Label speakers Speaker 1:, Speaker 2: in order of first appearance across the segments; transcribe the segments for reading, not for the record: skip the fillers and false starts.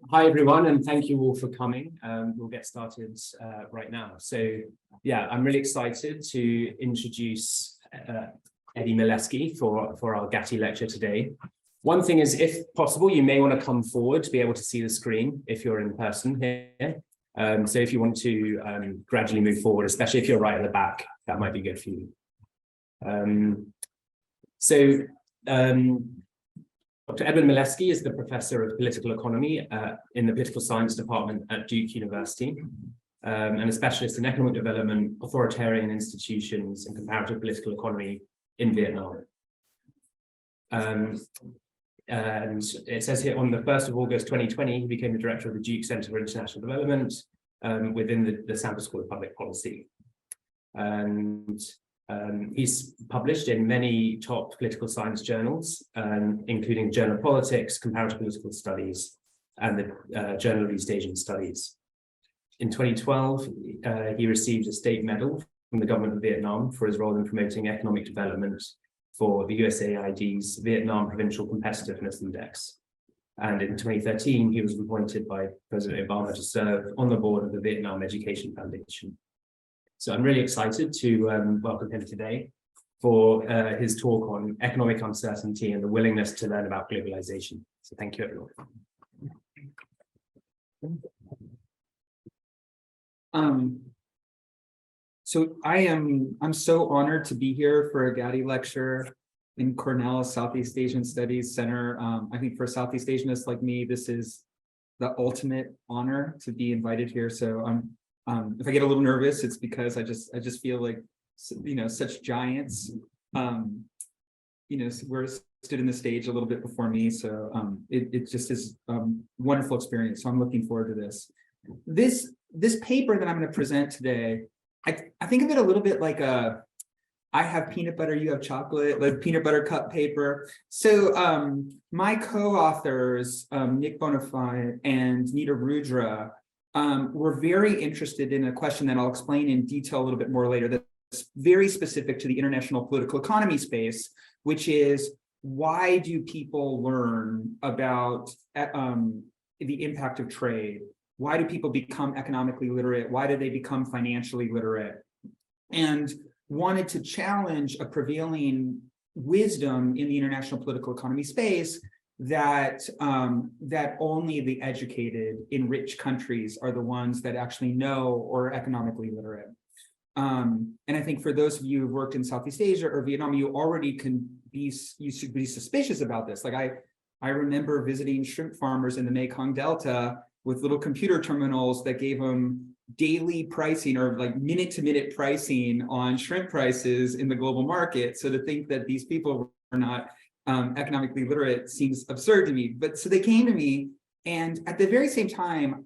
Speaker 1: Hi, everyone, and thank you all for coming. We'll get started right now. So, yeah, I'm really excited to introduce Eddie Mileski for our Gatty lecture today. One thing is, if possible, you may want to come forward to be able to see the screen if you're in person here. So if you want to gradually move forward, especially if you're right at the back, that might be good for you. Dr. Edwin Mileski is the professor of political economy in the political science department at Duke University, and a specialist in economic development, authoritarian institutions, and comparative political economy in Vietnam. And it says here on the 1st of August 2020, he became the director of the Kahin Center for International Development within the Sample School of Public Policy. And he's published in many top political science journals, including Journal of Politics, Comparative Political Studies, and the Journal of East Asian Studies. In 2012, he received a state medal from the government of Vietnam for his role in promoting economic development for the USAID's Vietnam Provincial Competitiveness Index. And in 2013, he was appointed by President Obama to serve on the board of the Vietnam Education Foundation. So I'm really excited to welcome him today for his talk on economic uncertainty and the willingness to learn about globalization. So thank you, everyone.
Speaker 2: So I'm so honored to be here for a Gatty lecture in Cornell's Southeast Asian Studies Center. I think for Southeast Asianists like me, this is the ultimate honor to be invited here. So if I get a little nervous, it's because I just feel like, such giants, were stood in the stage a little bit before me. So it just is a wonderful experience. So I'm looking forward to this. This paper that I'm going to present today, I think of it a little bit like I have peanut butter, you have chocolate, like peanut butter cup paper. So my co-authors, Nick Bonafide and Nita Rudra, we're very interested in a question that I'll explain in detail a little bit more later that's very specific to the international political economy space, which is why do people learn about the impact of trade? Why do people become economically literate? Why do they become financially literate? And wanted to challenge a prevailing wisdom in the international political economy space that only the educated in rich countries are the ones that actually know or are economically literate. And I think for those of you who've worked in Southeast Asia or Vietnam, you should be suspicious about this. Like I remember visiting shrimp farmers in the Mekong Delta with little computer terminals that gave them daily pricing or like minute-to-minute pricing on shrimp prices in the global market. So to think that these people were not economically literate seems absurd to me. But so they came to me, and at the very same time,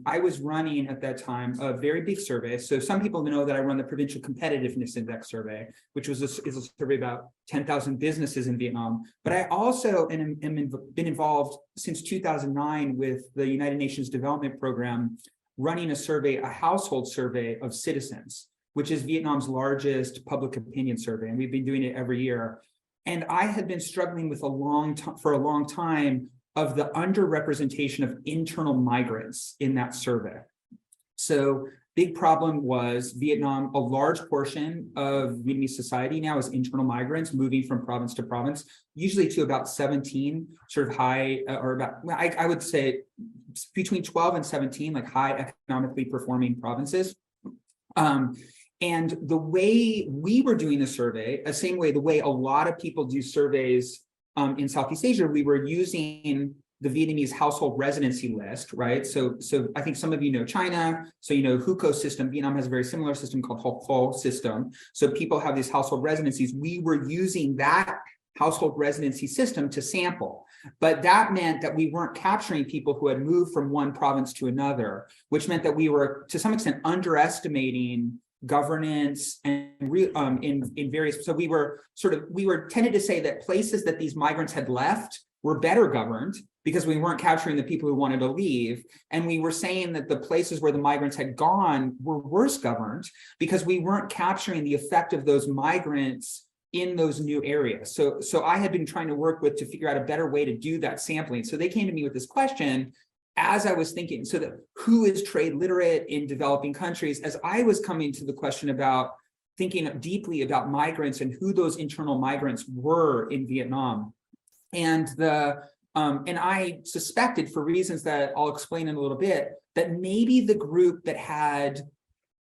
Speaker 2: I was running at that time a very big survey. So some people know that I run the Provincial Competitiveness Index survey, which is a survey about 10,000 businesses in Vietnam. But I also been involved since 2009 with the United Nations Development Program, running a household survey of citizens, which is Vietnam's largest public opinion survey. And we've been doing it every year. And I had been struggling with for a long time of the underrepresentation of internal migrants in that survey. So big problem was Vietnam, a large portion of Vietnamese society now is internal migrants moving from province to province, usually to about 17, sort of high, or about, I would say between 12 and 17, like high economically performing provinces. And the way we were doing the survey, the way a lot of people do surveys in Southeast Asia, we were using the Vietnamese household residency list, right? So I think some of you know China, so you know Hukou system. Vietnam has a very similar system called Hukou system. So people have these household residencies. We were using that household residency system to sample. But that meant that we weren't capturing people who had moved from one province to another, which meant that we were, to some extent, underestimating governance and in various. So we were tended to say that places that these migrants had left were better governed because we weren't capturing the people who wanted to leave. And we were saying that the places where the migrants had gone were worse governed because we weren't capturing the effect of those migrants in those new areas. So I had been trying to work to figure out a better way to do that sampling. So they came to me with this question, as I was thinking, so that who is trade literate in developing countries, as I was coming to the question about thinking deeply about migrants and who those internal migrants were in Vietnam. And I suspected, for reasons that I'll explain in a little bit, that maybe the group that had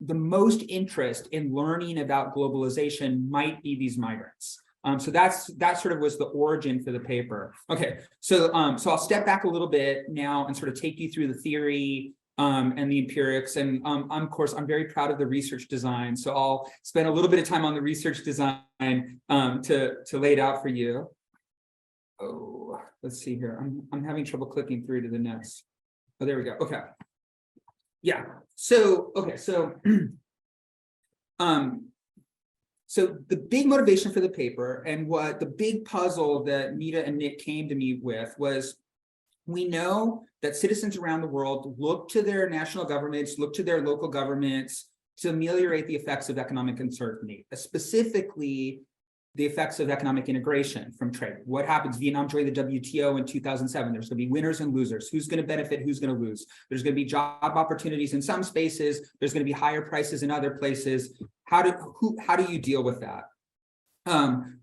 Speaker 2: the most interest in learning about globalization might be these migrants. So that sort of was the origin for the paper. Okay, so I'll step back a little bit now and sort of take you through the theory and the empirics. And of course, I'm very proud of the research design. So I'll spend a little bit of time on the research design to lay it out for you. Oh, let's see here. I'm having trouble clicking through to the next. Oh, there we go. Okay. Yeah. So okay. So so the big motivation for the paper, and what the big puzzle that Nita and Nick came to me with, was we know that citizens around the world look to their national governments, look to their local governments to ameliorate the effects of economic uncertainty, specifically the effects of economic integration from trade. What happens? Vietnam joined the WTO in 2007. There's going to be winners and losers. Who's going to benefit? Who's going to lose? There's going to be job opportunities in some spaces. There's going to be higher prices in other places. How do you deal with that?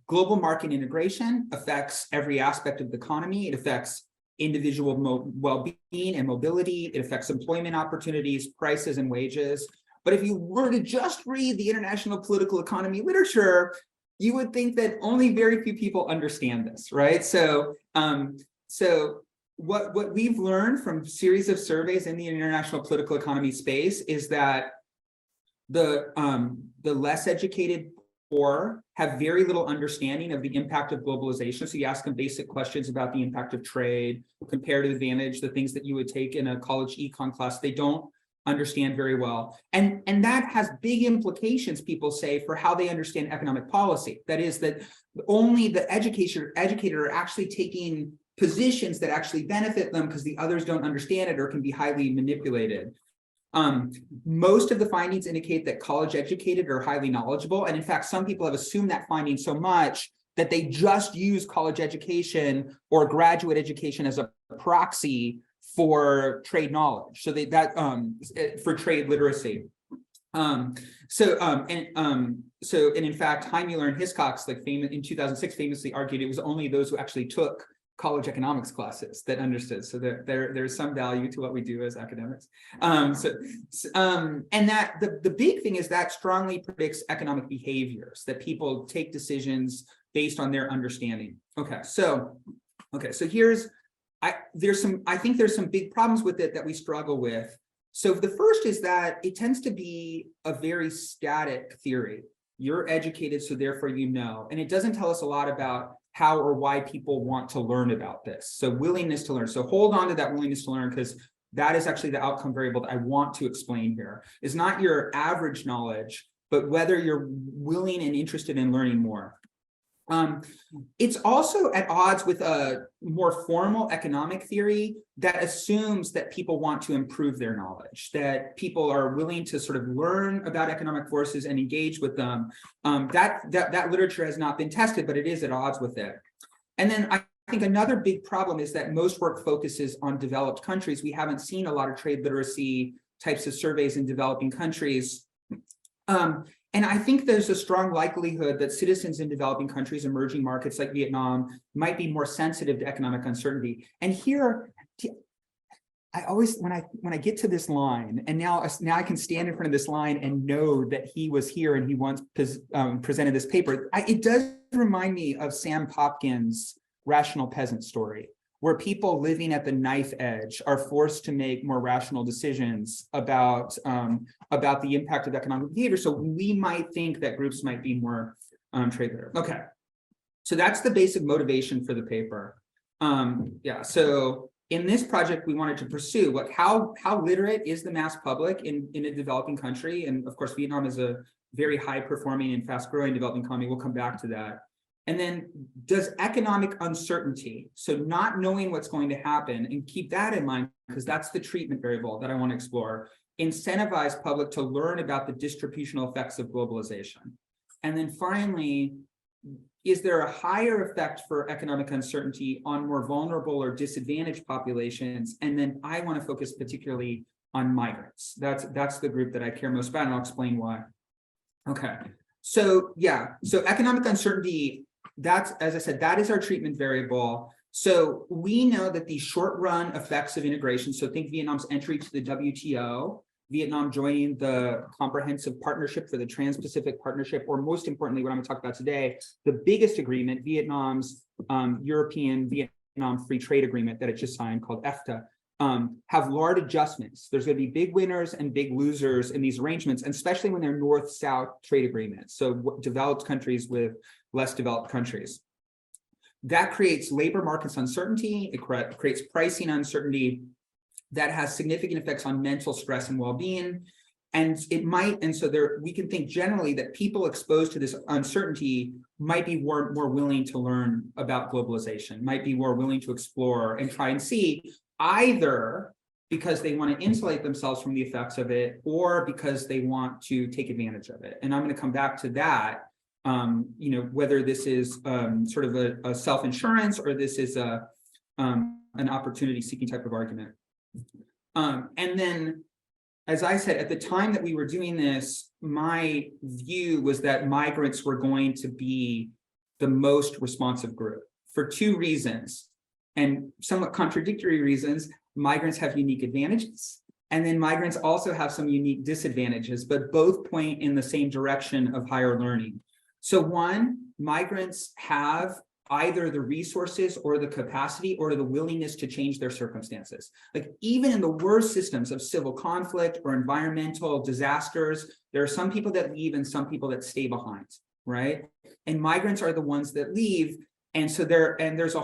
Speaker 2: Global market integration affects every aspect of the economy. It affects individual well-being and mobility. It affects employment opportunities, prices, and wages. But if you were to just read the international political economy literature, you would think that only very few people understand this, right? So, what we've learned from a series of surveys in the international political economy space is that the less educated poor have very little understanding of the impact of globalization. So you ask them basic questions about the impact of trade, comparative advantage, the things that you would take in a college econ class. They don't understand very well. And that has big implications, people say, for how they understand economic policy. That is, that only the educated are actually taking positions that actually benefit them because the others don't understand it or can be highly manipulated. Most of the findings indicate that college educated are highly knowledgeable. And in fact, some people have assumed that finding so much that they just use college education or graduate education as a proxy for trade knowledge, so for trade literacy. And in fact, Heimler and Hiscox, in 2006, famously argued it was only those who actually took college economics classes that understood. So there's some value to what we do as academics. And that the big thing is that strongly predicts economic behaviors, that people take decisions based on their understanding. So here's. I think there's some big problems with it that we struggle with. So the first is that it tends to be a very static theory. You're educated, so therefore you know. And it doesn't tell us a lot about how or why people want to learn about this. So willingness to learn. So hold on to that willingness to learn, because that is actually the outcome variable that I want to explain here. It's not your average knowledge, but whether you're willing and interested in learning more. It's also at odds with a more formal economic theory that assumes that people want to improve their knowledge, that people are willing to sort of learn about economic forces and engage with them. That literature has not been tested, but it is at odds with it. And then I think another big problem is that most work focuses on developed countries. We haven't seen a lot of trade literacy types of surveys in developing countries. And I think there's a strong likelihood that citizens in developing countries, emerging markets like Vietnam, might be more sensitive to economic uncertainty. And here, I always, when I get to this line, and now I can stand in front of this line and know that he was here and he once presented this paper, it does remind me of Sam Popkin's Rational Peasant story, where people living at the knife edge are forced to make more rational decisions about the impact of economic behavior. So we might think that groups might be more trade literate. Okay, so that's the basic motivation for the paper. So in this project, we wanted to pursue how literate is the mass public in a developing country, and of course, Vietnam is a very high performing and fast growing developing economy. We'll come back to that. And then does economic uncertainty, so not knowing what's going to happen, and keep that in mind because that's the treatment variable that I want to explore, incentivize public to learn about the distributional effects of globalization. And then finally, is there a higher effect for economic uncertainty on more vulnerable or disadvantaged populations? And then I want to focus particularly on migrants. That's the group that I care most about, and I'll explain why. Okay, so yeah, so economic uncertainty, that's, as I said, that is our treatment variable. So we know that the short run effects of integration, so think Vietnam's entry to the WTO, Vietnam joining the Comprehensive Partnership for the Trans-Pacific Partnership, or most importantly, what I'm going to talk about today, the biggest agreement, Vietnam's European-Vietnam Free Trade Agreement that it just signed, called EFTA, have large adjustments. There's going to be big winners and big losers in these arrangements, and especially when they're north-south trade agreements, so developed countries with less developed countries. That creates labor markets uncertainty, it creates pricing uncertainty, that has significant effects on mental stress and well-being. And it might, and so there, we can think generally that people exposed to this uncertainty might be more willing to learn about globalization, might be more willing to explore and try and see, either because they want to insulate themselves from the effects of it, or because they want to take advantage of it. And I'm going to come back to that, whether this is sort of a self-insurance, or this is an opportunity-seeking type of argument. And then, as I said, at the time that we were doing this, my view was that migrants were going to be the most responsive group for two reasons, and somewhat contradictory reasons. Migrants have unique advantages, and then migrants also have some unique disadvantages, but both point in the same direction of higher learning. So one, migrants have either the resources or the capacity or the willingness to change their circumstances. Like, even in the worst systems of civil conflict or environmental disasters, there are some people that leave and some people that stay behind, right? And migrants are the ones that leave. And so there's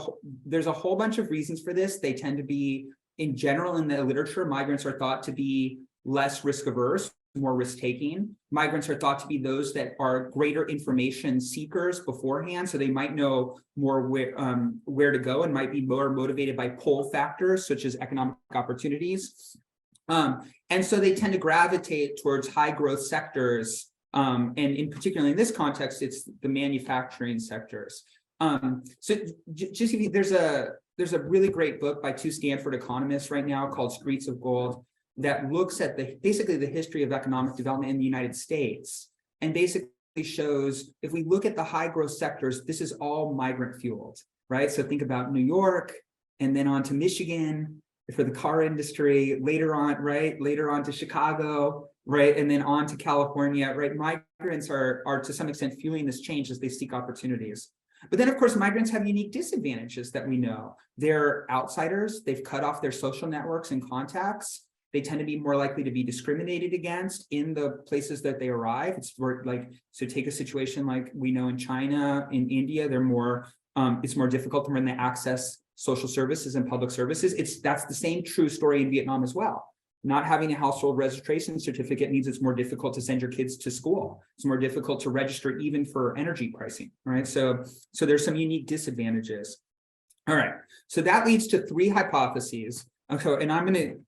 Speaker 2: a whole bunch of reasons for this. They tend to be, in general, in the literature, migrants are thought to be less risk averse, more risk-taking. Migrants are thought to be those that are greater information seekers beforehand, so they might know more where to go, and might be more motivated by pull factors such as economic opportunities. And so they tend to gravitate towards high growth sectors, and in particular in this context, it's the manufacturing sectors. So just there's a really great book by two Stanford economists right now called Streets of Gold, that looks at basically the history of economic development in the United States, and basically shows, if we look at the high growth sectors, this is all migrant fueled, right? So think about New York, and then on to Michigan for the car industry, later on to Chicago, right? And then on to California, right? Migrants are to some extent fueling this change as they seek opportunities. But then, of course, migrants have unique disadvantages that we know. They're outsiders, they've cut off their social networks and contacts. They tend to be more likely to be discriminated against in the places that they arrive. It's like, so take a situation like we know in China, in India, they're more, it's more difficult for them to access social services and public services. That's the same true story in Vietnam as well. Not having a household registration certificate means it's more difficult to send your kids to school. It's more difficult to register even for energy pricing, right? So there's some unique disadvantages. All right, so that leads to three hypotheses. Okay, and I'm going to,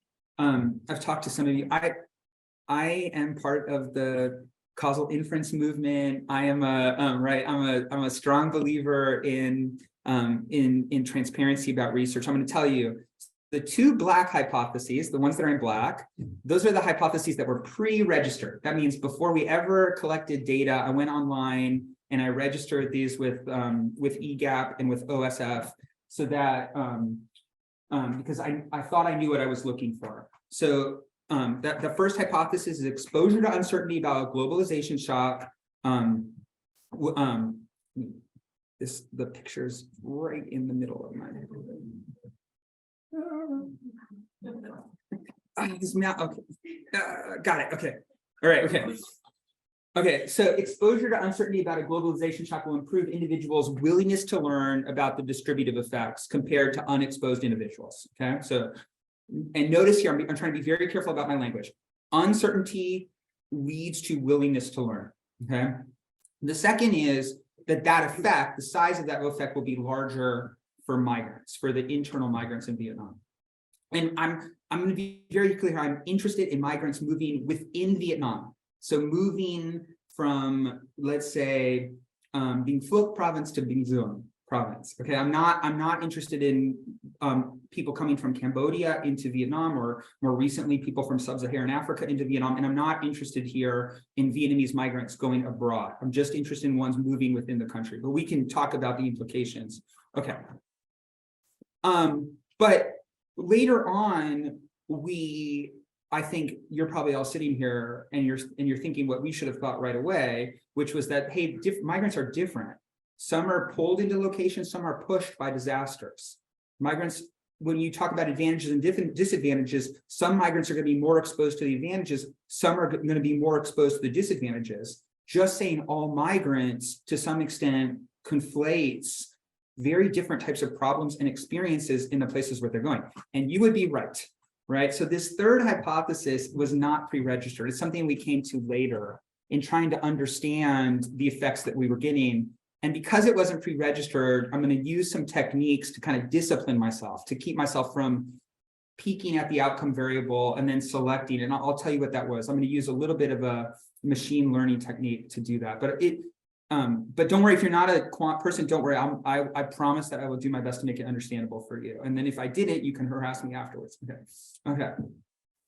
Speaker 2: I've talked to some of you. I am part of the causal inference movement. I am I'm a strong believer in transparency about research. I'm going to tell you the two black hypotheses, the ones that are in black, those are the hypotheses that were pre-registered. That means before we ever collected data, I went online and I registered these with EGAP and with OSF, so that because I thought I knew what I was looking for. So that the first hypothesis is exposure to uncertainty about a globalization shock. The picture's right in the middle of my this map. Okay, got it. Okay, all right. Okay. Okay, so exposure to uncertainty about a globalization shock will improve individuals' willingness to learn about the distributive effects compared to unexposed individuals. Okay, so, and notice here, I'm trying to be very careful about my language. Uncertainty leads to willingness to learn. Okay, the second is that effect, the size of that effect, will be larger for migrants, for the internal migrants in Vietnam. And I'm going to be very clear here. I'm interested in migrants moving within Vietnam. So moving from, let's say, Binh Phuoc province to Binh Duong province. Okay, I'm not interested in people coming from Cambodia into Vietnam, or more recently people from sub-Saharan Africa into Vietnam, and I'm not interested here in Vietnamese migrants going abroad. I'm just interested in ones moving within the country, but we can talk about the implications. Okay. But later on, I think you're probably all sitting here and you're thinking what we should have thought right away, which was that, hey, migrants are different. Some are pulled into locations, some are pushed by disasters. Migrants, when you talk about advantages and disadvantages, some migrants are going to be more exposed to the advantages, some are going to be more exposed to the disadvantages. Just saying all migrants, to some extent, conflates very different types of problems and experiences in the places where they're going. And you would be right? So this third hypothesis was not pre-registered. It's something we came to later in trying to understand the effects that we were getting. And because it wasn't pre-registered, I'm going to use some techniques to kind of discipline myself, to keep myself from peeking at the outcome variable and then selecting. And I'll tell you what that was. I'm going to use a little bit of a machine learning technique to do that. But don't worry, if you're not a quant person, don't worry. I promise that I will do my best to make it understandable for you. And then if I didn't, you can harass me afterwards. Okay.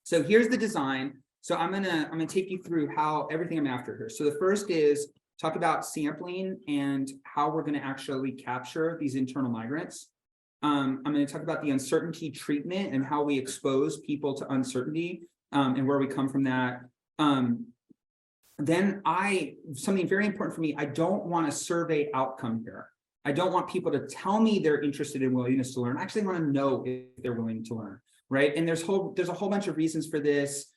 Speaker 2: So here's the design. So I'm gonna take you through how everything I'm after here. So the first is talk about sampling and how we're going to actually capture these internal migrants. I'm going to talk about the uncertainty treatment and how we expose people to uncertainty and where we come from that. Then something very important for me, I don't want a survey outcome here. I don't want people to tell me they're interested in willingness to learn. I actually want to know if they're willing to learn, right? And there's a whole bunch of reasons for this.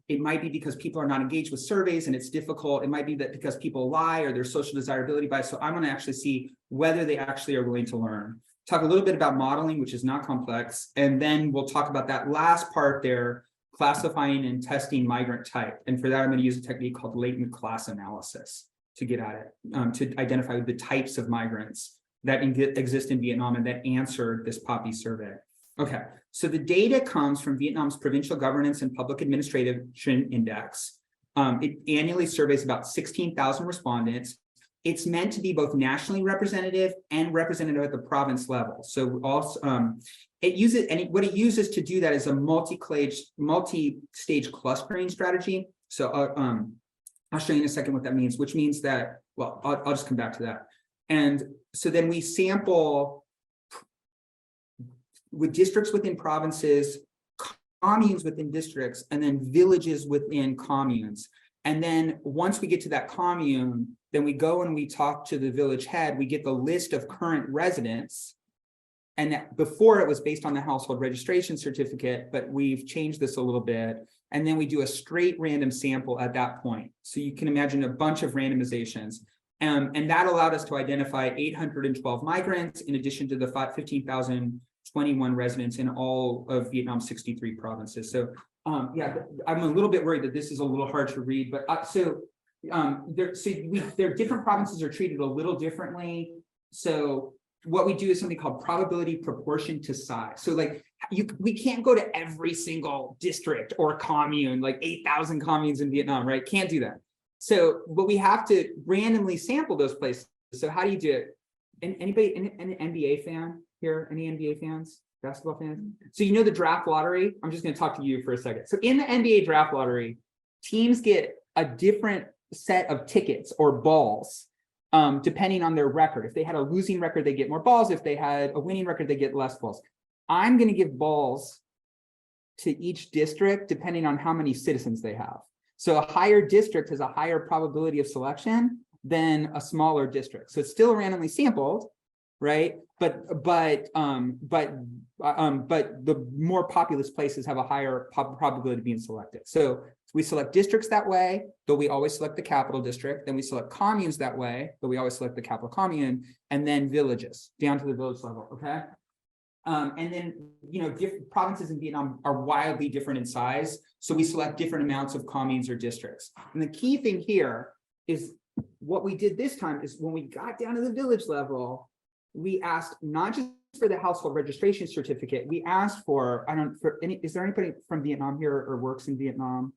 Speaker 2: It might be because people are not engaged with surveys and it's difficult. It might be that because people lie or there's social desirability bias. So I'm going to actually see whether they actually are willing to learn. Talk a little bit about modeling, which is not complex. And then we'll talk about that last part there, classifying and testing migrant type. And for that, I'm going to use a technique called latent class analysis to get at it, to identify the types of migrants that exist in Vietnam and that answered this POPI survey. Okay, so the data comes from Vietnam's Provincial Governance and Public Administration Index. It annually surveys about 16,000 respondents. It's meant to be both nationally representative and representative at the province level. So also, what it uses to do that is a multi-stage clustering strategy. So I'll show you in a second what that means, which means that, well, I'll just come back to that. And so then we sample with districts within provinces, communes within districts, and then villages within communes. And then once we get to that commune, then we go and we talk to the village head, we get the list of current residents. And before it was based on the household registration certificate, but we've changed this a little bit. And then we do a straight random sample at that point. So you can imagine a bunch of randomizations. And that allowed us to identify 812 migrants in addition to the 15,021 residents in all of Vietnam's 63 provinces. So yeah, I'm a little bit worried that this is a little hard to read, but their different provinces are treated a little differently. So what we do is something called probability proportion to size. So like we can't go to every single district or commune, like 8,000 communes in Vietnam, right? Can't do that. So, but we have to randomly sample those places. So how do you do it? Anybody, any NBA fan here? Any NBA fans? Basketball fans? So you know the draft lottery? I'm just going to talk to you for a second. So in the NBA draft lottery, teams get a different set of tickets or balls depending on their record. If they had a losing record, they get more balls. If they had a winning record, they get less balls. I'm going to give balls to each district depending on how many citizens they have. So a higher district has a higher probability of selection than a smaller district. So it's still randomly sampled, right? But the more populous places have a higher probability of being selected. So we select districts that way, though we always select the capital district. Then we select communes that way, though we always select the capital commune, and then villages down to the village level. Okay. And then, you know, different provinces in Vietnam are wildly different in size. So we select different amounts of communes or districts. And the key thing here is what we did this time is when we got down to the village level, we asked not just for the household registration certificate, we asked for, is there anybody from Vietnam here or works in Vietnam?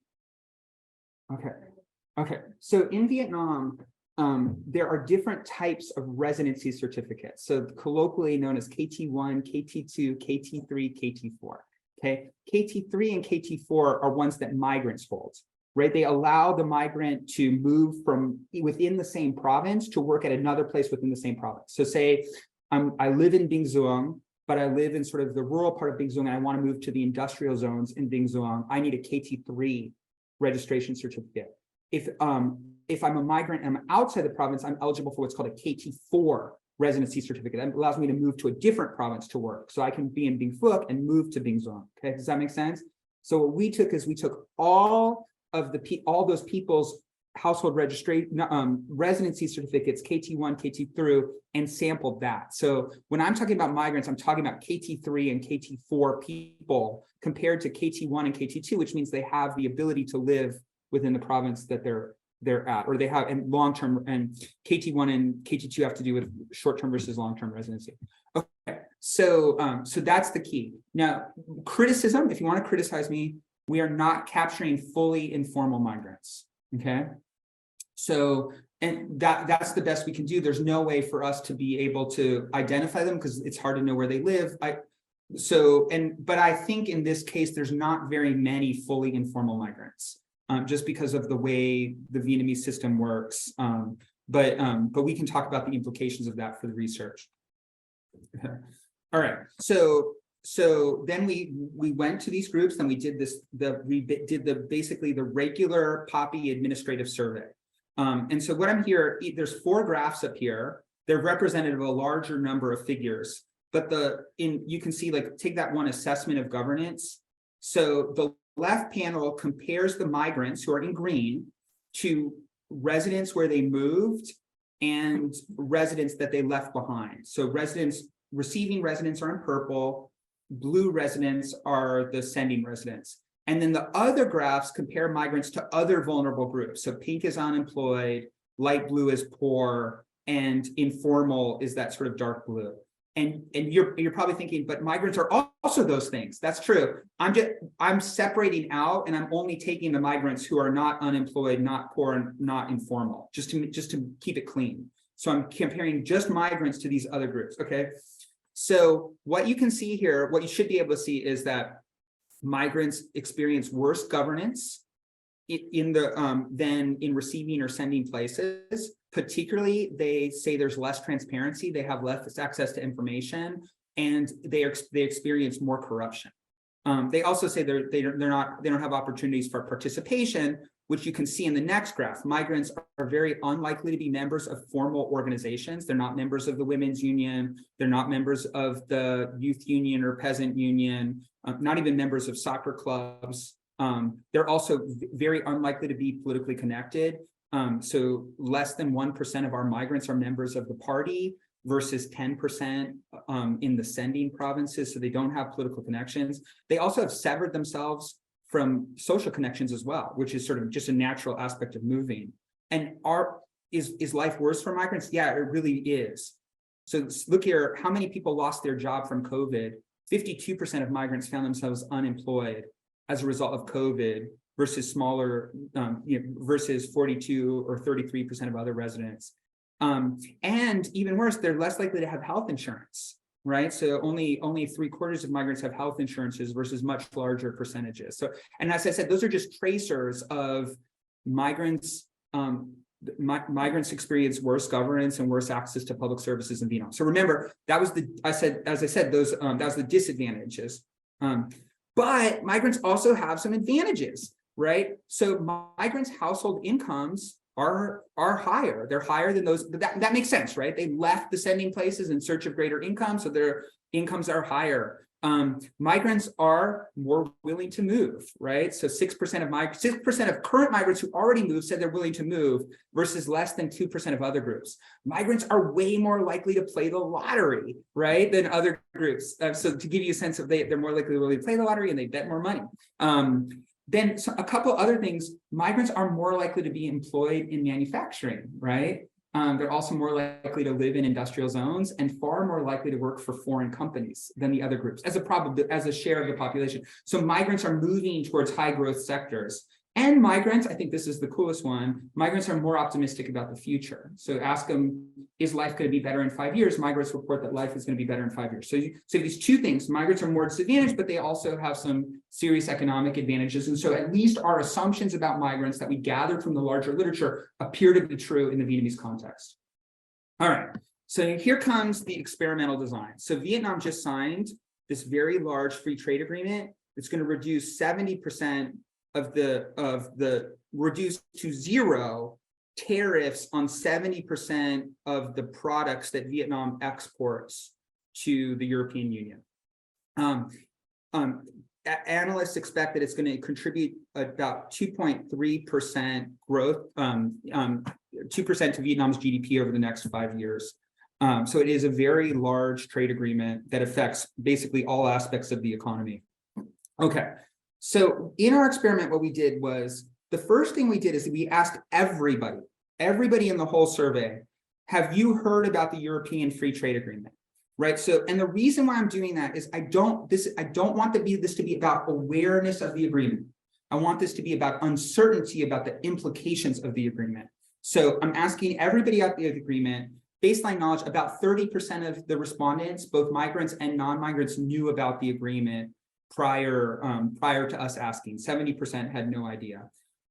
Speaker 2: Okay. So in Vietnam, there are different types of residency certificates. So colloquially known as KT1, KT2, KT3, KT4. Okay, KT3 and KT4 are ones that migrants hold, right? They allow the migrant to move from within the same province to work at another place within the same province. So say I live in Bingzuang, but I live in sort of the rural part of Bingzuang and I want to move to the industrial zones in Bingzuang. I need a KT3 registration certificate. If I'm a migrant and I'm outside the province, I'm eligible for what's called a KT4 residency certificate. That allows me to move to a different province to work. So I can be in Binh Phuoc and move to Bingzuang. Okay, does that make sense? So what we took is we took all those people's household registration residency certificates, KT1, KT3, and sampled that. So when I'm talking about migrants, I'm talking about KT3 and KT4 people compared to KT1 and KT2, which means they have the ability to live within the province that they're at, or they have, and long-term, and KT1 and KT2 have to do with short-term versus long-term residency. Okay, so that's the key. Now, criticism, if you want to criticize me, we are not capturing fully informal migrants, okay? So, and that's the best we can do. There's no way for us to be able to identify them because it's hard to know where they live. But I think in this case, there's not very many fully informal migrants. Just because of the way the Vietnamese system works. But we can talk about the implications of that for the research. Okay. All right, so then we went to these groups, and we did basically the regular POPI administrative survey. And so what I'm here, there's 4 graphs up here. They're representative of a larger number of figures, but you can see, like, take that one, assessment of governance. So the left panel compares the migrants who are in green to residents where they moved and residents that they left behind. So receiving residents are in purple, blue residents are the sending residents. And then the other graphs compare migrants to other vulnerable groups. So pink is unemployed, light blue is poor, and informal is that sort of dark blue. And you're probably thinking, but migrants are also those things. That's true. I'm separating out, and I'm only taking the migrants who are not unemployed, not poor, and not informal, just to keep it clean. So I'm comparing just migrants to these other groups. Okay. So what you can see here, what you should be able to see is that migrants experience worse governance than in receiving or sending places. Particularly, they say there's less transparency, they have less access to information, and they experience more corruption. They also say they don't have opportunities for participation, which you can see in the next graph. Migrants are very unlikely to be members of formal organizations. They're not members of the women's union. They're not members of the youth union or peasant union, not even members of soccer clubs. They're also very unlikely to be politically connected. So less than 1% of our migrants are members of the party versus 10% in the sending provinces. So they don't have political connections. They also have severed themselves from social connections as well, which is sort of just a natural aspect of moving. And is life worse for migrants? Yeah, it really is. So look here, how many people lost their job from COVID? 52% of migrants found themselves unemployed as a result of COVID, versus smaller, versus 42 or 33% of other residents. And even worse, they're less likely to have health insurance, right? So only 3/4 of migrants have health insurances versus much larger percentages. So, and as I said, those are just tracers of migrants. Migrants experience worse governance and worse access to public services in Vietnam. So remember, that was that was the disadvantages. But migrants also have some advantages, right? So migrants' household incomes are higher. They're higher than those. That makes sense, right? They left the sending places in search of greater income, so their incomes are higher. Migrants are more willing to move, right? So 6% of current migrants who already moved said they're willing to move, versus less than 2% of other groups. Migrants are way more likely to play the lottery, right, than other groups. So to give you a sense of they're more likely to play the lottery and they bet more money. Then a couple other things, migrants are more likely to be employed in manufacturing, right? They're also more likely to live in industrial zones and far more likely to work for foreign companies than the other groups as a share of the population. So migrants are moving towards high growth sectors. And migrants, I think this is the coolest one, migrants are more optimistic about the future. So ask them, is life going to be better in 5 years? Migrants report that life is going to be better in 5 years. So these two things, migrants are more disadvantaged, but they also have some serious economic advantages. And so at least our assumptions about migrants that we gathered from the larger literature appear to be true in the Vietnamese context. All right, so here comes the experimental design. So Vietnam just signed this very large free trade agreement that's going to reduce 70% of the reduced to zero tariffs on 70% of the products that Vietnam exports to the European Union. Analysts expect that it's going to contribute about 2.3% growth, 2% to Vietnam's GDP over the next 5 years. So it is a very large trade agreement that affects basically all aspects of the economy. Okay. So in our experiment, what we did was, the first thing we did is we asked everybody in the whole survey, have you heard about the European Free Trade Agreement? Right. So, and the reason why I'm doing that is I don't want this to be about awareness of the agreement. I want this to be about uncertainty about the implications of the agreement. So I'm asking everybody out the agreement, baseline knowledge, about 30% of the respondents, both migrants and non-migrants, knew about the agreement prior to us asking. 70% had no idea.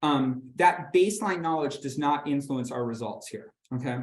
Speaker 2: That baseline knowledge does not influence our results here, okay?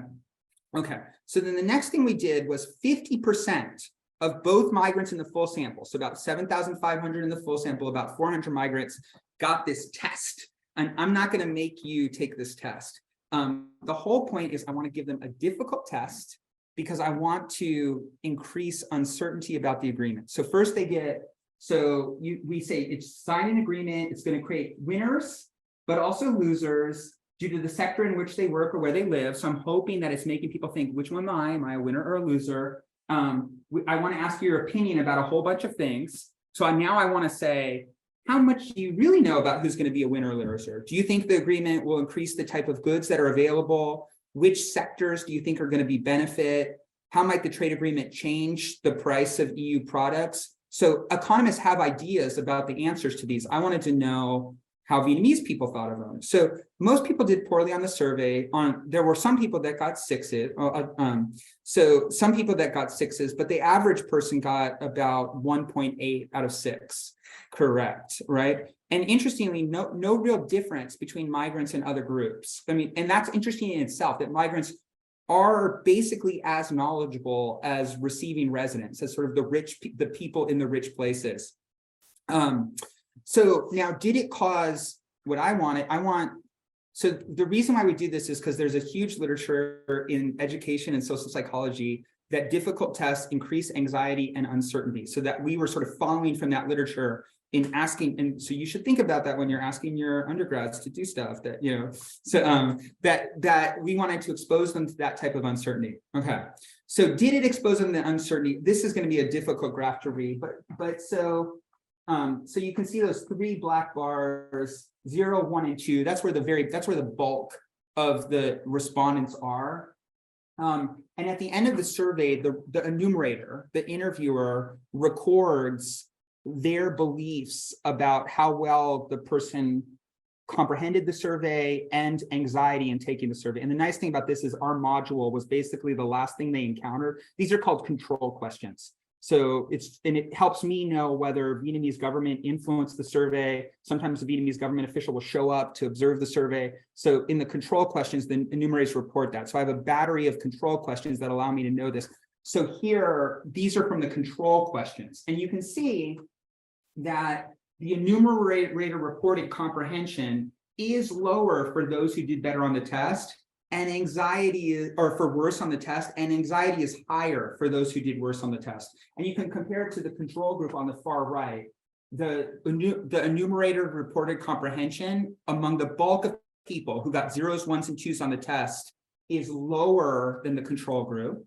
Speaker 2: Okay, so then the next thing we did was 50% of both migrants in the full sample, so about 7,500 in the full sample, about 400 migrants, got this test. And I'm not gonna make you take this test. The whole point is I wanna give them a difficult test because I want to increase uncertainty about the agreement. So first they get, we say it's sign an agreement, it's going to create winners, but also losers due to the sector in which they work or where they live. So I'm hoping that it's making people think, which one am I? Am I a winner or a loser? I want to ask your opinion about a whole bunch of things. So now I want to say, how much do you really know about who's going to be a winner or loser? Do you think the agreement will increase the type of goods that are available? Which sectors do you think are going to be benefit? How might the trade agreement change the price of EU products? So economists have ideas about the answers to these. I wanted to know how Vietnamese people thought of them. So most people did poorly on the survey. There were some people that got sixes. So some people that got sixes, but the average person got about 1.8 out of 6 correct, right? And interestingly, no real difference between migrants and other groups. I mean, and that's interesting in itself, that migrants are basically as knowledgeable as receiving residents, as sort of the people in the rich places. So now, did it cause what I wanted? So the reason why we do this is because there's a huge literature in education and social psychology that difficult tests increase anxiety and uncertainty. So that we were sort of following from that literature in asking, and so you should think about that when you're asking your undergrads to do stuff that, you know, so that we wanted to expose them to that type of uncertainty. Okay, so did it expose them to uncertainty? This is going to be a difficult graph to read, but so you can see those 3 black bars, 0, 1, and 2. That's where the bulk of the respondents are. And at the end of the survey, the enumerator, the interviewer, records their beliefs about how well the person comprehended the survey and anxiety in taking the survey. And the nice thing about this is our module was basically the last thing they encountered. These are called control questions. So it helps me know whether Vietnamese government influenced the survey. Sometimes the Vietnamese government official will show up to observe the survey. So in the control questions, the enumerators report that. So I have a battery of control questions that allow me to know this. So here, these are from the control questions. And you can see that the enumerator reported comprehension is lower for those who did better on the test, and anxiety is, or for worse on the test, and anxiety is higher for those who did worse on the test. And you can compare it to the control group on the far right. The enumerator reported comprehension among the bulk of people who got 0s, 1s, and 2s on the test is lower than the control group,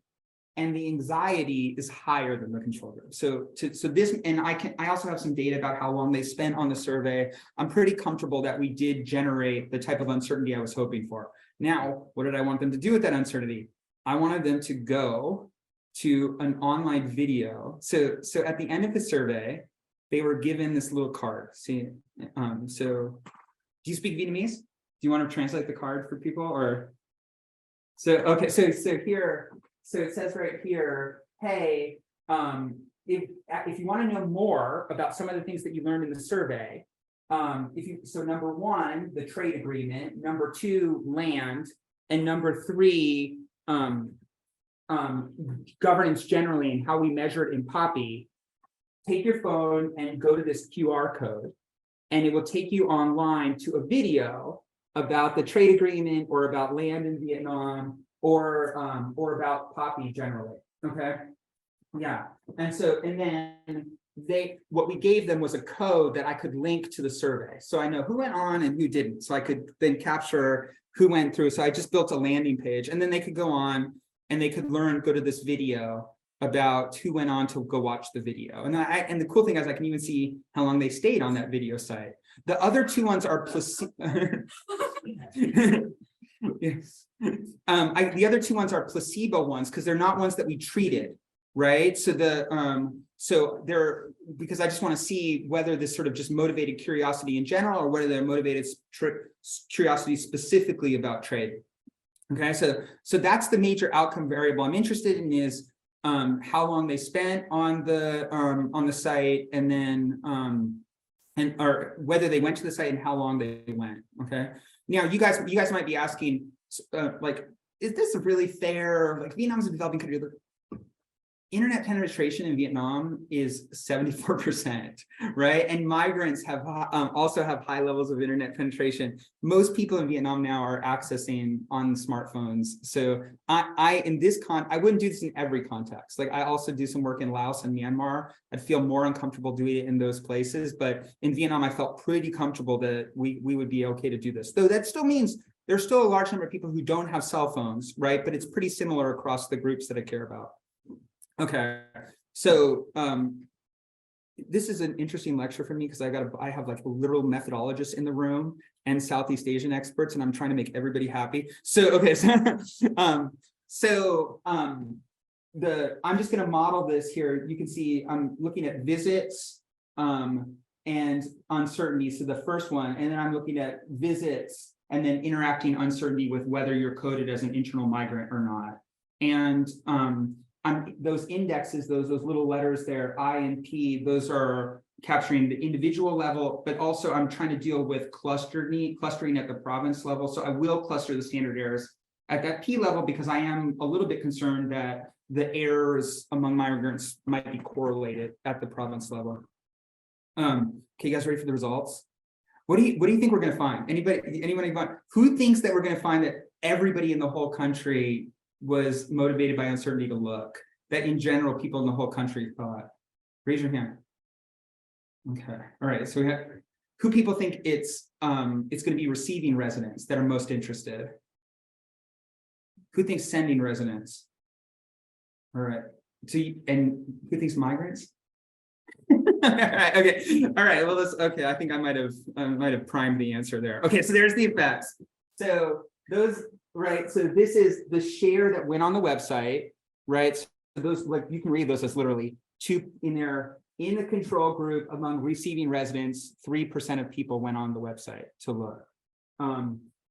Speaker 2: and the anxiety is higher than the control group. So this, and I also have some data about how long they spent on the survey. I'm pretty comfortable that we did generate the type of uncertainty I was hoping for. Now, what did I want them to do with that uncertainty? I wanted them to go to an online video. So at the end of the survey, they were given this little card. See, so Do you speak Vietnamese? Do you want to translate the card for people or? So, okay, so here, so it says right here, hey, if you want to know more about some of the things that you learned in the survey, so number one, the trade agreement, number two, land, and number three, governance generally and how we measure it in Poppy, take your phone and go to this QR code, and it will take you online to a video about the trade agreement or about land in Vietnam or about Poppy generally. Okay. Yeah. And then what we gave them was a code that I could link to the survey. So I know who went on and who didn't. So I could then capture who went through. So I just built a landing page, and then they could go on and they could go to this video about who went on to go watch the video. And the cool thing is I can even see how long they stayed on that video site. The other two ones are placebo. Yes. The other two ones are placebo ones because they're not ones that we treated, right? So they're because I just want to see whether this sort of just motivated curiosity in general or whether they're motivated curiosity specifically about trade. Okay, so that's the major outcome variable I'm interested in is how long they spent on the site, and then or whether they went to the site and how long they went. Okay, now you guys might be asking, like, is this really fair? Like, Vietnam's a developing country. Internet penetration in Vietnam is 74%, right? And migrants have also have high levels of internet penetration. Most people in Vietnam now are accessing on smartphones. So I wouldn't do this in every context. Like, I also do some work in Laos and Myanmar. I'd feel more uncomfortable doing it in those places, but in Vietnam, I felt pretty comfortable that we would be okay to do this. Though that still means there's still a large number of people who don't have cell phones, right? But it's pretty similar across the groups that I care about. Okay, so this is an interesting lecture for me because I have like a literal methodologist in the room and Southeast Asian experts, and I'm trying to make everybody happy. So okay, I'm just going to model this here. You can see I'm looking at visits and uncertainty. So the first one, and then I'm looking at visits and then interacting uncertainty with whether you're coded as an internal migrant or not. And those indexes, those little letters there, I and P, those are capturing the individual level, but also I'm trying to deal with clustering at the province level. So I will cluster the standard errors at that P level because I am a little bit concerned that the errors among migrants might be correlated at the province level. Okay, you guys ready for the results? What do you think we're going to find? Anybody who thinks that we're going to find that everybody in the whole country was motivated by uncertainty to look, that in general people in the whole country thought? Raise your hand. Okay, all right, so we have, who people think it's going to be receiving residents that are most interested? Who thinks sending residents? All right, so and who thinks migrants? All right, okay, all right, well, okay, I think I might have primed the answer there. Okay, so there's the effects. So those, right, so this is the share that went on the website, right? So those, like, you can read those as literally in the control group among receiving residents, 3% of people went on the website to look.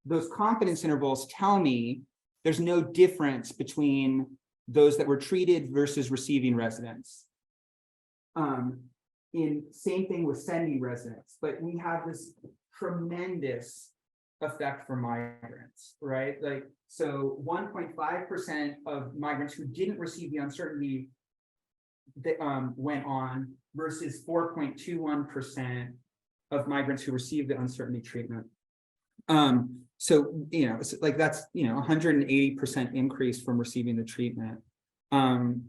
Speaker 2: Those confidence intervals tell me there's no difference between those that were treated versus receiving residents. Same thing with sending residents, but we have this tremendous effect for migrants, right? Like, so 1.5% of migrants who didn't receive the uncertainty that went on versus 4.21% of migrants who received the uncertainty treatment. So, you know, it's like that's, you know, 180% increase from receiving the treatment.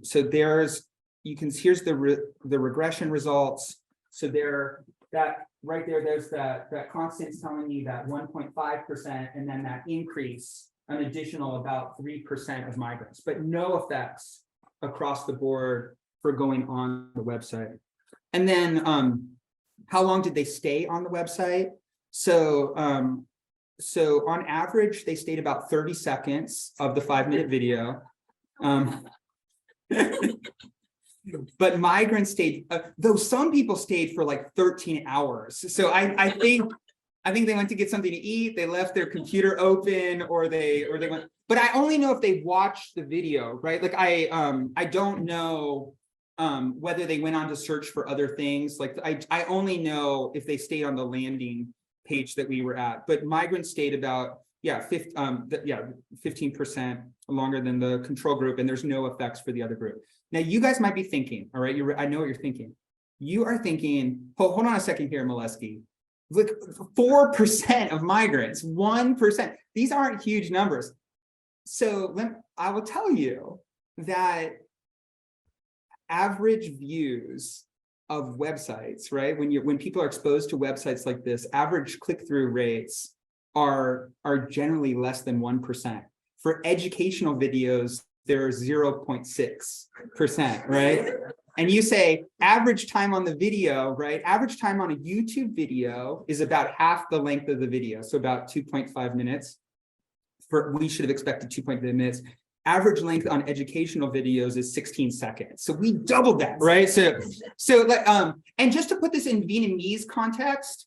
Speaker 2: So here's the regression results. So that right there, there's that constant telling me that 1.5%, and then that increase, an additional about 3% of migrants, but no effects across the board for going on the website. And then how long did they stay on the website? So on average, they stayed about 30 seconds of the 5-minute video. But migrants stayed, though some people stayed for like 13 hours. So I think I think they went to get something to eat. They left their computer open, or they went. But I only know if they watched the video, right? Like I don't know whether they went on to search for other things. Like I only know if they stayed on the landing page that we were at. But migrants stayed about 15% longer than the control group, and there's no effects for the other group. Now you guys might be thinking, all right, I know what you're thinking. You are thinking, hold on a second here, Molesky. Look, 4% of migrants, 1%. These aren't huge numbers. So I will tell you that average views of websites, right? When people are exposed to websites like this, average click-through rates are generally less than 1%. For educational videos, they're 0.6%, right? And you say average time on the video, right? Average time on a YouTube video is about half the length of the video, so about 2.5 minutes. We should have expected 2.5 minutes. Average length on educational videos is 16 seconds. So we doubled that, right? So and just to put this in Vietnamese context,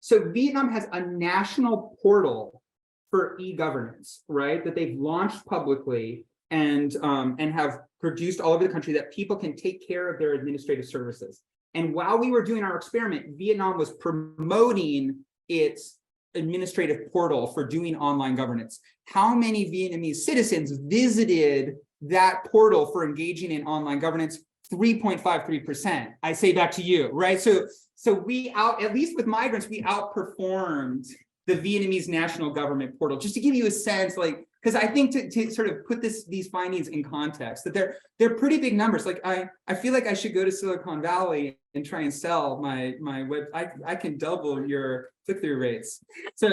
Speaker 2: so Vietnam has a national portal for e-governance, right? That they've launched publicly and have produced all over the country that people can take care of their administrative services. And while we were doing our experiment, Vietnam was promoting its administrative portal for doing online governance. How many Vietnamese citizens visited that portal for engaging in online governance? 3.53%. I say back to you, right? So we at least with migrants, we outperformed the Vietnamese national government portal, just to give you a sense, like, because I think to sort of put these findings in context, that they're pretty big numbers. Like I feel like I should go to Silicon Valley and try and sell my web. I can double your click-through rates. So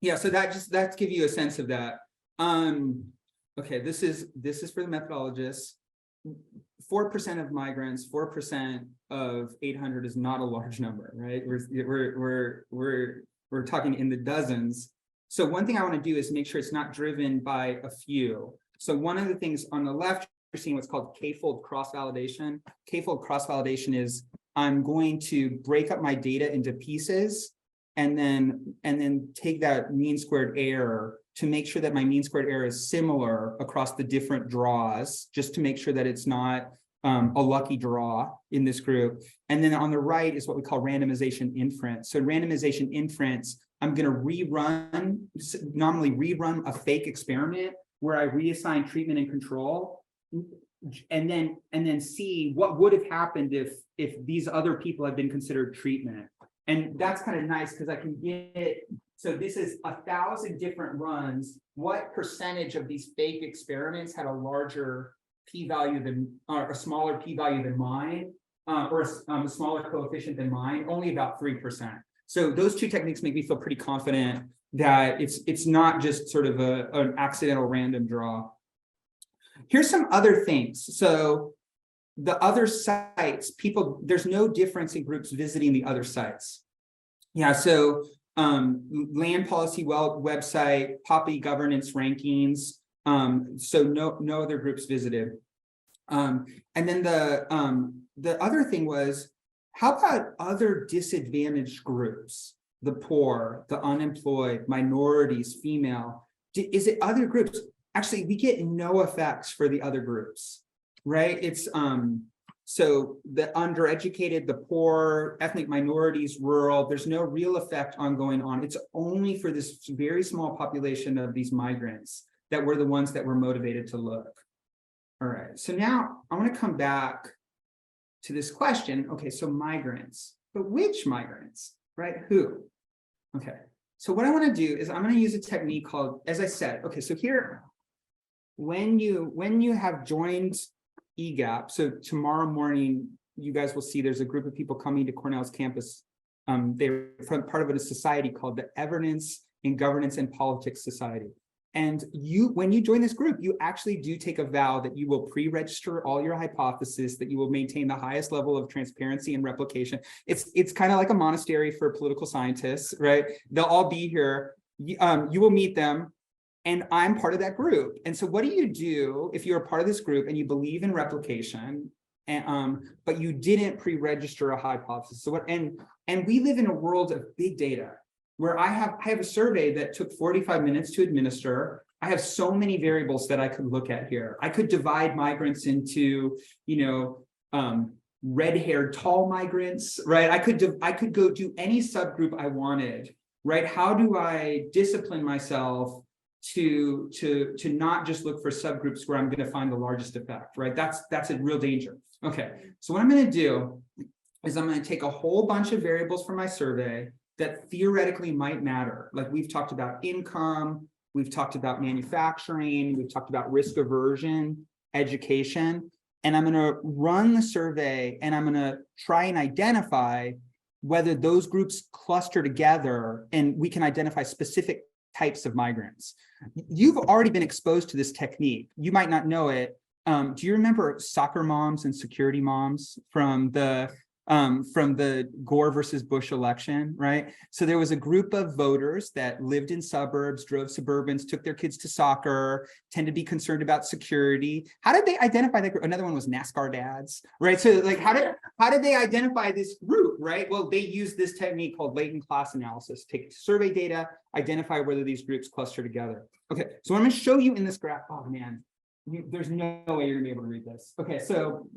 Speaker 2: that give you a sense of that. Okay, this is for the methodologists. 4% of migrants, 4% of 800 is not a large number, right? We're talking in the dozens. So one thing I want to do is make sure it's not driven by a few. So one of the things on the left, you're seeing what's called k-fold cross-validation. K-fold cross-validation is I'm going to break up my data into pieces and then take that mean squared error to make sure that my mean squared error is similar across the different draws, just to make sure that it's not a lucky draw in this group. And then on the right is what we call randomization inference. So randomization inference, I'm going to nominally rerun a fake experiment where I reassign treatment and control, and then see what would have happened if these other people had been considered treatment. And that's kind of nice because I can get, so this is 1,000 different runs. What percentage of these fake experiments had a larger p-value than, or a smaller p-value than mine, or a smaller coefficient than mine? Only about 3%. So those two techniques make me feel pretty confident that it's not just sort of an accidental random draw. Here's some other things. So the other sites, there's no difference in groups visiting the other sites. Yeah, so land policy website, POPI governance rankings. So no other groups visited. And then the other thing was, how about other disadvantaged groups? The poor, the unemployed, minorities, female. Is it other groups? Actually, we get no effects for the other groups, right? It's so the undereducated, the poor, ethnic minorities, rural, there's no real effect going on. It's only for this very small population of these migrants that were the ones that were motivated to look. All right, so now I want to come back to this question. Okay, so migrants, but which migrants, right? Who? Okay, so what I want to do is I'm going to use a technique called, as I said, okay, so here, when you have joined EGAP, so tomorrow morning, you guys will see there's a group of people coming to Cornell's campus. They're part of a society called the Evidence in Governance and Politics Society. And when you join this group, you actually do take a vow that you will pre-register all your hypotheses, that you will maintain the highest level of transparency and replication. It's kind of like a monastery for political scientists, right? They'll all be here. You will meet them, and I'm part of that group. And so what do you do if you're a part of this group and you believe in replication but you didn't pre-register a hypothesis. So and we live in a world of big data where I have a survey that took 45 minutes to administer. I have so many variables that I could look at here. I could divide migrants into, red-haired tall migrants, right? I could go do any subgroup I wanted, right? How do I discipline myself to not just look for subgroups where I'm going to find the largest effect, right? That's a real danger. Okay, so what I'm going to do is I'm going to take a whole bunch of variables from my survey that theoretically might matter. Like we've talked about income, we've talked about manufacturing, we've talked about risk aversion, education, and I'm going to run the survey and I'm going to try and identify whether those groups cluster together and we can identify specific types of migrants. You've already been exposed to this technique. You might not know it. Do you remember soccer moms and security moms from the Gore versus Bush election, right? So there was a group of voters that lived in suburbs, drove Suburbans, took their kids to soccer, tended to be concerned about security. How did they identify that group? Another one was NASCAR dads, right? So like, how did they identify this group, right? Well, they used this technique called latent class analysis. Take survey data, identify whether these groups cluster together. Okay, so I'm going to show you in this graph. Oh man, there's no way you're going to be able to read this. Okay, so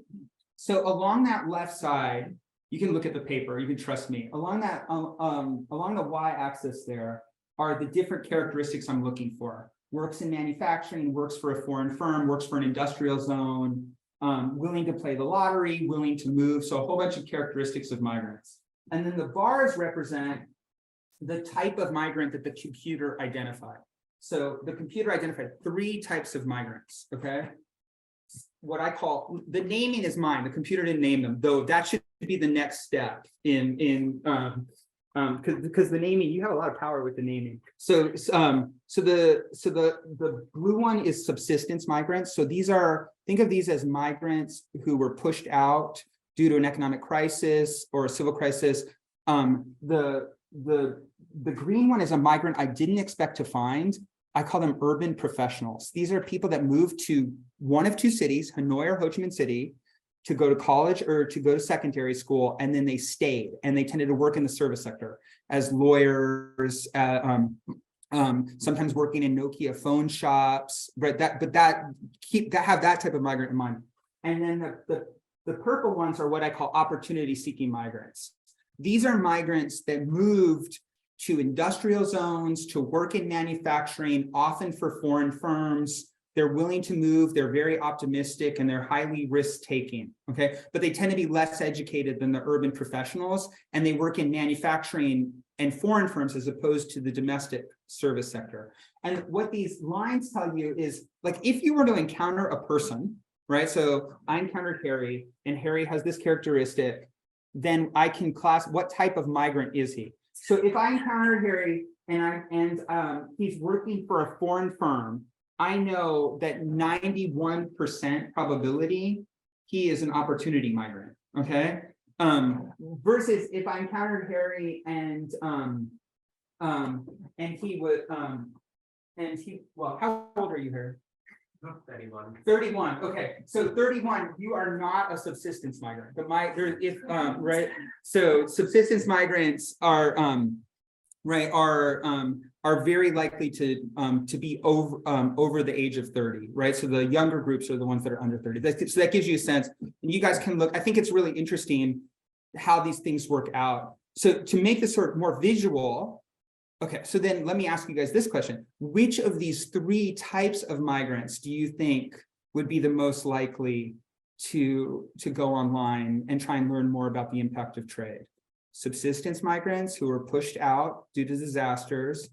Speaker 2: along that left side, you can look at the paper, you can trust me. Along that, along the y-axis there are the different characteristics I'm looking for. Works in manufacturing, works for a foreign firm, works for an industrial zone, willing to play the lottery, willing to move. So a whole bunch of characteristics of migrants. And then the bars represent the type of migrant that the computer identified. So the computer identified 3 types of migrants, okay? What I call, the naming is mine, the computer didn't name them, though that should be the next step because the naming, you have a lot of power with the naming. So the blue one is subsistence migrants. So these are, think of these as migrants who were pushed out due to an economic crisis or a civil crisis. The green one is a migrant I didn't expect to find. I call them urban professionals. These are people that moved to one of 2 cities, Hanoi or Ho Chi Minh City, to go to college or to go to secondary school, and then they stayed and they tended to work in the service sector as lawyers, sometimes working in Nokia phone shops, right? Have that type of migrant in mind. And then the purple ones are what I call opportunity-seeking migrants. These are migrants that moved to industrial zones, to work in manufacturing, often for foreign firms. They're willing to move, they're very optimistic, and they're highly risk-taking, okay? But they tend to be less educated than the urban professionals, and they work in manufacturing and foreign firms as opposed to the domestic service sector. And what these lines tell you is, like, if you were to encounter a person, right? So I encountered Harry, and Harry has this characteristic, then I can class, what type of migrant is he? So if I encounter Harry and he's working for a foreign firm, I know that 91% probability he is an opportunity migrant. Okay. Versus if I encountered Harry and he would well, how old are you, Harry?
Speaker 1: 31.
Speaker 2: 31. Okay, so 31. You are not a subsistence migrant. But right. So subsistence migrants are very likely to be over the age of 30. Right. So the younger groups are the ones that are under 30. So that gives you a sense. And you guys can look. I think it's really interesting how these things work out. So to make this sort of more visual. Okay, so then let me ask you guys this question. Which of these 3 types of migrants do you think would be the most likely to go online and try and learn more about the impact of trade? Subsistence migrants who were pushed out due to disasters,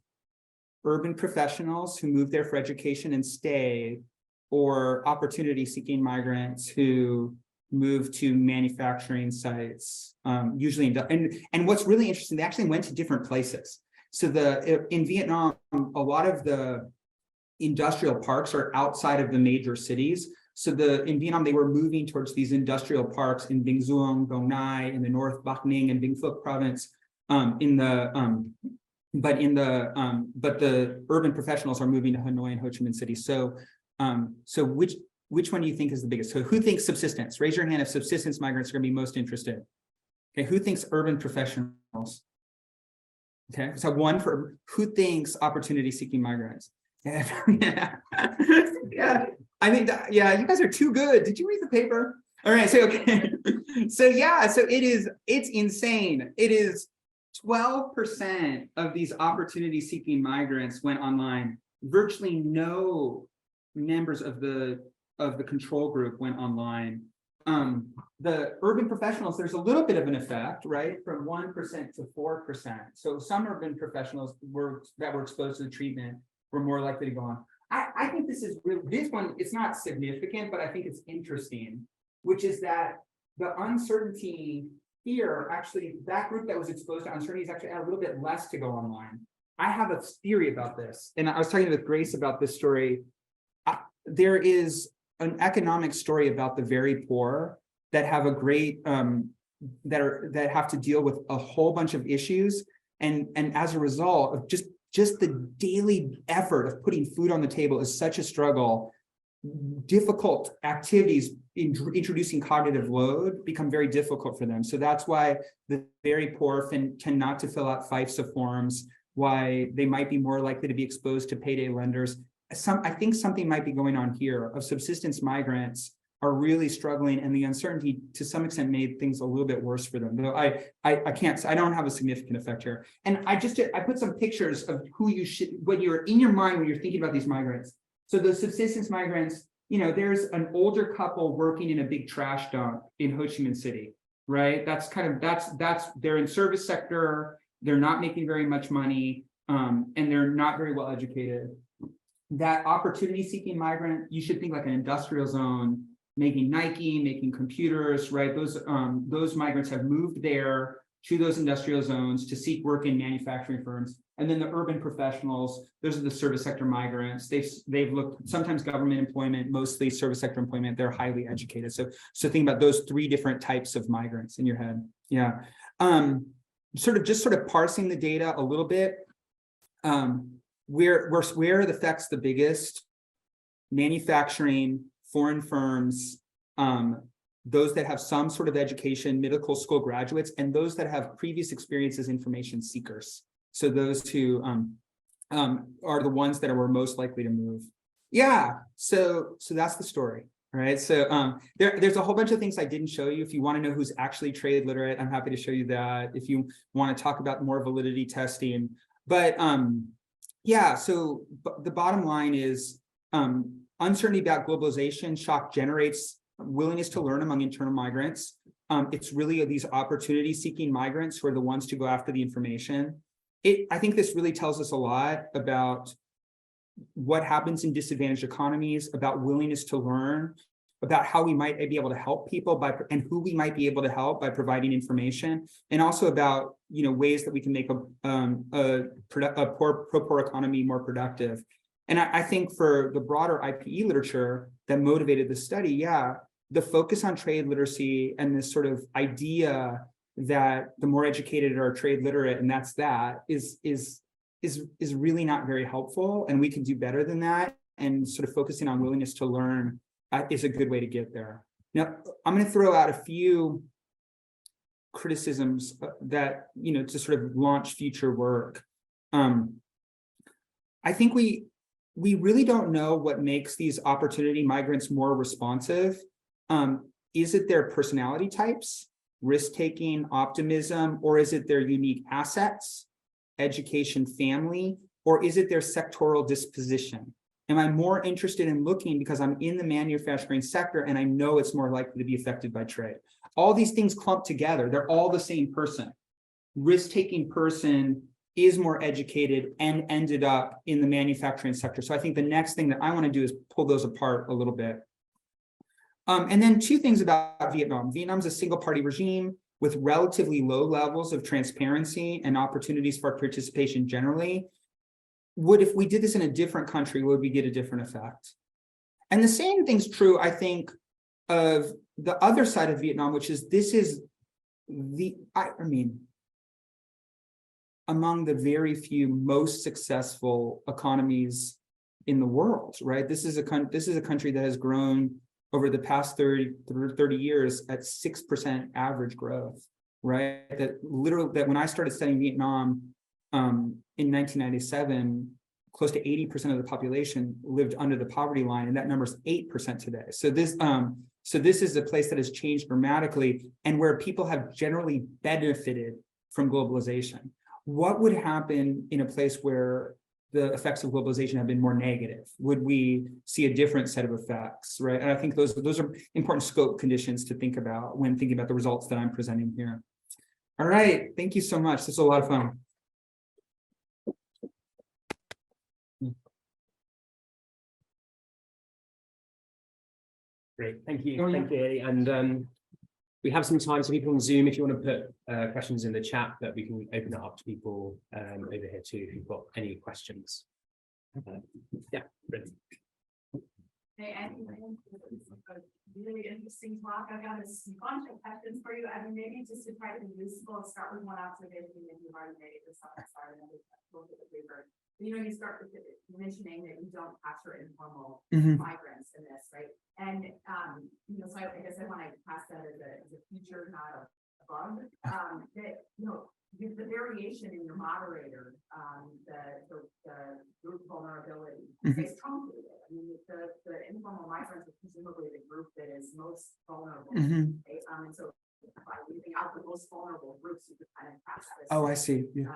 Speaker 2: urban professionals who moved there for education and stayed, or opportunity-seeking migrants who moved to manufacturing sites, usually and what's really interesting, they actually went to different places. So in Vietnam, a lot of the industrial parks are outside of the major cities. So in Vietnam, they were moving towards these industrial parks in Binh Duong, Dong Nai, in the North Bắc Ninh and Vĩnh Phúc province. But the urban professionals are moving to Hanoi and Ho Chi Minh City. So which one do you think is the biggest? So who thinks subsistence? Raise your hand if subsistence migrants are going to be most interested. Okay, who thinks urban professionals? Okay, so one for who thinks opportunity-seeking migrants? Yeah. Yeah, I think that, yeah, you guys are too good. Did you read the paper? All right, so okay. So yeah, so it's insane. It is 12% of these opportunity-seeking migrants went online. Virtually no members of the control group went online. The urban professionals, there's a little bit of an effect, right? From 1% to 4%. So some urban professionals that were exposed to the treatment were more likely to go on. I think this is really, this one, it's not significant, but I think it's interesting, which is that the uncertainty here, actually, that group that was exposed to uncertainty is actually had a little bit less to go online. I have a theory about this, and I was talking with Grace about this story. There is an economic story about the very poor that have a great that have to deal with a whole bunch of issues, and as a result of just the daily effort of putting food on the table is such a struggle. Difficult activities introducing cognitive load become very difficult for them. So that's why the very poor tend not to fill out FIFSA forms, why they might be more likely to be exposed to payday lenders. I think something might be going on here of subsistence migrants are really struggling, and the uncertainty to some extent made things a little bit worse for them. Though I don't have a significant effect here. And I put some pictures of who you should, what you're in your mind when you're thinking about these migrants. So the subsistence migrants, there's an older couple working in a big trash dump in Ho Chi Minh City, right? That's they're in service sector, they're not making very much money, and they're not very well educated. That opportunity-seeking migrant, you should think like an industrial zone, making Nike, making computers, right? Those migrants have moved there to those industrial zones to seek work in manufacturing firms. And then the urban professionals, those are the service sector migrants. They've looked, sometimes government employment, mostly service sector employment, they're highly educated. So think about those three different types of migrants in your head. Yeah. Sort of parsing the data a little bit. Where it affects the biggest: manufacturing, foreign firms, those that have some sort of education, middle school graduates, and those that have previous experience as information seekers. So those who are the ones that were most likely to move. Yeah, so that's the story, right? So there's a whole bunch of things I didn't show you. If you want to know who's actually trade literate, I'm happy to show you that. If you want to talk about more validity testing, but yeah, so the bottom line is uncertainty about globalization shock generates willingness to learn among internal migrants. It's really these opportunity-seeking migrants who are the ones to go after the information. I think this really tells us a lot about what happens in disadvantaged economies, about willingness to learn, about how we might be able to help people and who we might be able to help by providing information, and also about ways that we can make a poor economy more productive. And I think for the broader IPE literature that motivated the study, yeah, the focus on trade literacy and this sort of idea that the more educated are trade literate, and is really not very helpful, and we can do better than that. And sort of focusing on willingness to learn is a good way to get there. Now, I'm going to throw out a few criticisms that to sort of launch future work. I think we really don't know what makes these opportunity migrants more responsive. Is it their personality types, risk-taking, optimism, or is it their unique assets, education, family, or is it their sectoral disposition? Am I more interested in looking because I'm in the manufacturing sector and I know it's more likely to be affected by trade? All these things clump together. They're all the same person. Risk-taking person is more educated and ended up in the manufacturing sector. So I think the next thing that I want to do is pull those apart a little bit. And then two things about Vietnam. Vietnam's a single-party regime with relatively low levels of transparency and opportunities for participation generally. If we did this in a different country, would we get a different effect? And the same thing's true, I think, of the other side of Vietnam, which is among the very few most successful economies in the world, right? This is a country that has grown over the past 30 years at 6% average growth, right? That when I started studying Vietnam in 1997, close to 80% of the population lived under the poverty line, and that number is 8% today. So this is a place that has changed dramatically, and where people have generally benefited from globalization. What would happen in a place where the effects of globalization have been more negative? Would we see a different set of effects, right? And I think those are important scope conditions to think about when thinking about the results that I'm presenting here. All right, thank you so much. This was a lot of fun.
Speaker 1: Great, thank you. Thank you, Eddie. And we have some time, so people on Zoom, if you want to put questions in the chat, that we can open it up to people over here too, if you've got any questions. Yeah, brilliant.
Speaker 3: Hey, Andy, a really interesting talk. I've got a bunch of questions for you. I mean, maybe just to try to be useful, start with one observation that you've already made this time. Sorry, and look at the paper. You know, you start with mentioning that you don't capture informal migrants in this, right? And you know, so I guess I want to pass that as a feature, not a bug. That you know, the variation in your moderator, the group vulnerability is truncated. I mean, the informal migrants are presumably the group that is most vulnerable, right? And so by leaving out the most vulnerable groups, you could kind of pass this.
Speaker 2: Oh, I see. Yeah.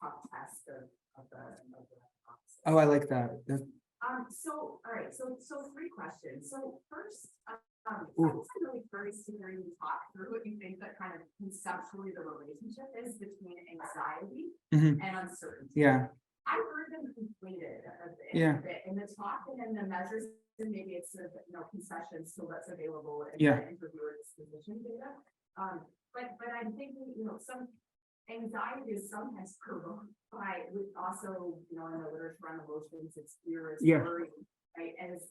Speaker 3: Top test of the
Speaker 2: Oh, I like that.
Speaker 3: So all right, so three questions. So first, I was really curious to hear you talk through what you think that kind of conceptually the relationship is between anxiety and uncertainty.
Speaker 2: Yeah.
Speaker 3: I heard them conflated a bit in the talk and in the measures, and maybe it's sort of, you know, concessions to what's available in the interviewer disposition data. But I'm thinking, you know, some anxiety is sometimes provoked by, also, you know, in the literature on emotions, it's fear, it's worry, right? And it's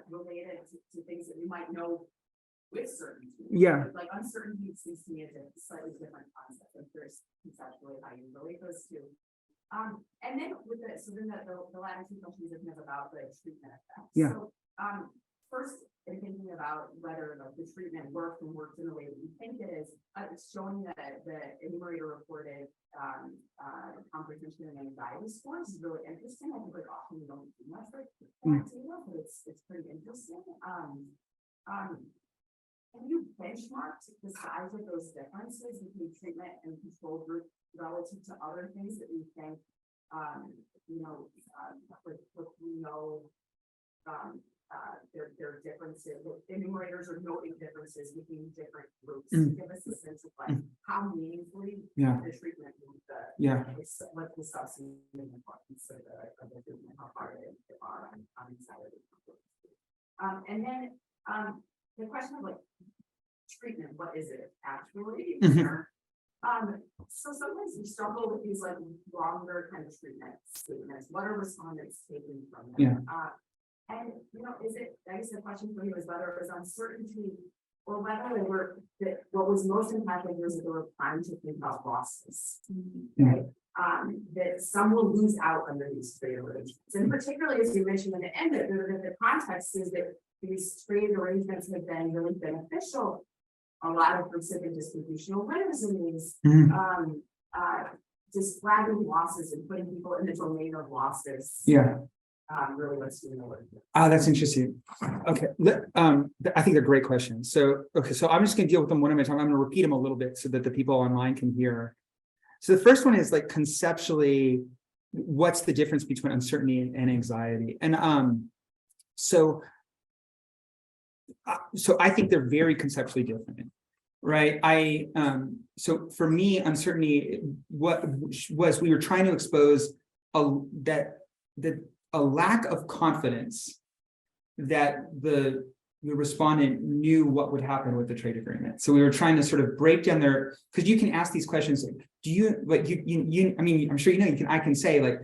Speaker 3: related to things that we might know with certainty. Yeah. Like uncertainty seems to me as a slightly different concept. I'm curious conceptually how you relate those two. And then with the last two questions is about the treatment effects. Yeah. So first, in thinking about whether the treatment worked in the way that you think it is, it's showing that the enumerator reported comprehension and anxiety scores is really interesting. I think like often we don't do much with that data, but it's pretty interesting. Have you benchmarked the size of those differences between treatment and control group relative to other things that we think, you know, we know there are differences. Enumerators are noting differences between different groups to give us a sense of like how meaningfully the treatment moved what the substantive importance of the treatment, how far they are on anxiety. And then the question of like treatment, what is it actually? So sometimes we struggle with these like longer kind of treatment statements. What are respondents taking from them? And you know, I guess the question for you is whether it was uncertainty or whether they were what was most impactful was that they were trying to think about losses, right? That some will lose out under these trade arrangements, and particularly as you mentioned at the end, that the context is that these trade arrangements have been really beneficial. A lot of specific distributional wins in these just flagging losses and putting people in the domain of losses. Really what's doing the work.
Speaker 2: That's interesting. Okay, I think they're great questions. So, so I'm just going to deal with them one at a time. I'm going to repeat them a little bit so that the people online can hear. So the first one is like conceptually, what's the difference between uncertainty and anxiety? And so I think they're very conceptually different, right? So for me, uncertainty, what was we were trying to expose a lack of confidence that the respondent knew what would happen with the trade agreement. So we were trying to sort of break down their, because you can ask these questions like, do you like you I mean, I'm sure you know, I can say like,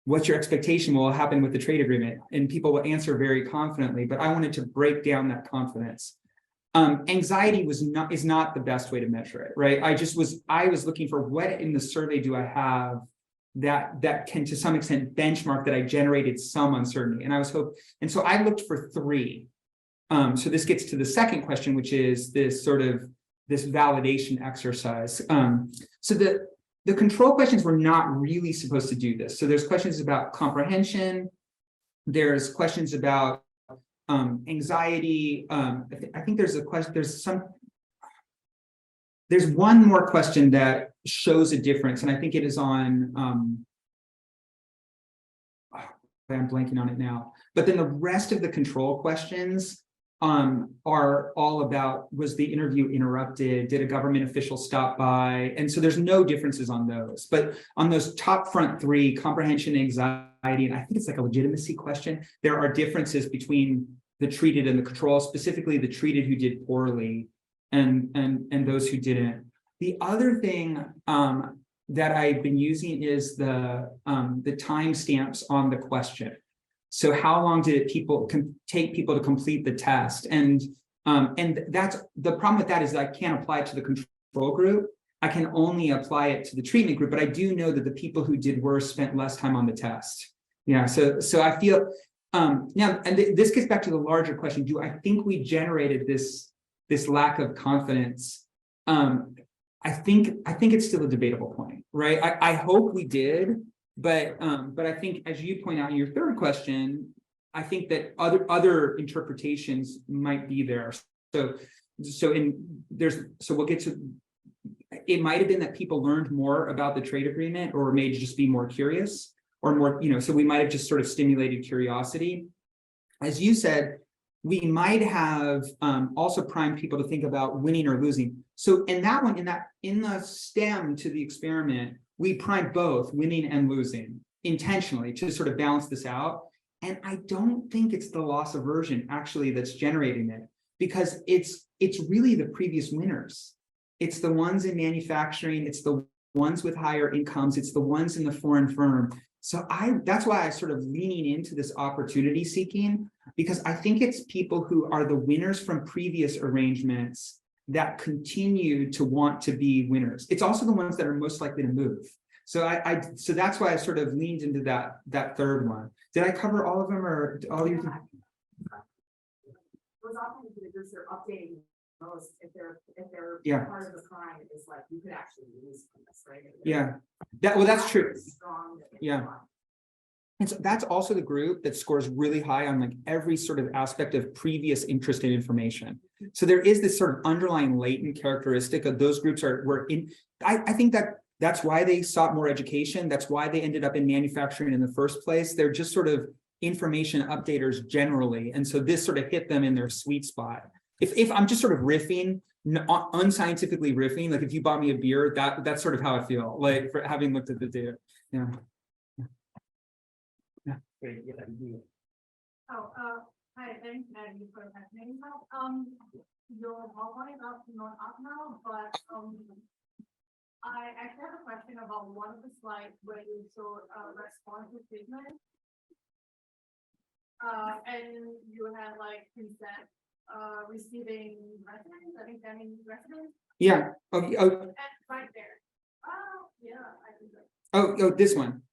Speaker 2: what's your expectation will happen with the trade agreement? And people will answer very confidently, but I wanted to break down that confidence. Anxiety is not the best way to measure it, right? I was looking for what in the survey do I have that can to some extent benchmark that I generated some uncertainty. And so I looked for three. So this gets to the second question, which is this validation exercise. So the control questions were not really supposed to do this. So there's questions about comprehension. There's questions about anxiety. I think there's a question, there's one more question that shows a difference, and I think it is on, I'm blanking on it now. But then the rest of the control questions are all about, was the interview interrupted? Did a government official stop by? And so there's no differences on those. But on those top front three, comprehension, anxiety, and I think it's like a legitimacy question, there are differences between the treated and the control, specifically the treated who did poorly and those who didn't. The other thing that I've been using is the timestamps on the question. So how long did it take people to complete the test? And that's the problem with that is that I can't apply it to the control group. I can only apply it to the treatment group, but I do know that the people who did worse spent less time on the test. Yeah, so I feel now, and this gets back to the larger question: do I think we generated this lack of confidence? I think it's still a debatable point, right? I hope we did, but I think, as you point out in your third question, I think that other interpretations might be there. So we'll get to. It might have been that people learned more about the trade agreement, or may just be more curious, or more, so we might have just sort of stimulated curiosity. As you said, we might have also primed people to think about winning or losing. So in that one, in the stem to the experiment, we primed both winning and losing intentionally to sort of balance this out. And I don't think it's the loss aversion actually that's generating it, because it's really the previous winners. It's the ones in manufacturing, it's the ones with higher incomes, it's the ones in the foreign firm. So that's why I'm sort of leaning into this opportunity seeking, because I think it's people who are the winners from previous arrangements that continue to want to be winners. It's also the ones that are most likely to move. So so that's why I sort of leaned into that third one. Did I cover all of them, or all of you?
Speaker 3: Those often individuals are updating those if they're part of the crime, is like you could actually lose from this, right?
Speaker 2: Yeah, that's true.
Speaker 3: Strong,
Speaker 2: yeah. And so that's also the group that scores really high on like every sort of aspect of previous interest in information. So there is this sort of underlying latent characteristic of those groups I think that's why they sought more education. That's why they ended up in manufacturing in the first place. They're just sort of information updaters generally. And so this sort of hit them in their sweet spot. If I'm just sort of riffing, unscientifically riffing, like if you bought me a beer, that's sort of how I feel, like for having looked at the data. Yeah.
Speaker 4: Hi, thanks, Gatty, for happening. Your PowerPoint is not up now, but I actually have a question about one of the slides where you showed responsive treatment. And you had like consent receiving residents, I think that means residents.
Speaker 2: Yeah.
Speaker 4: And right there. Oh, yeah, I think so.
Speaker 2: Oh, this one.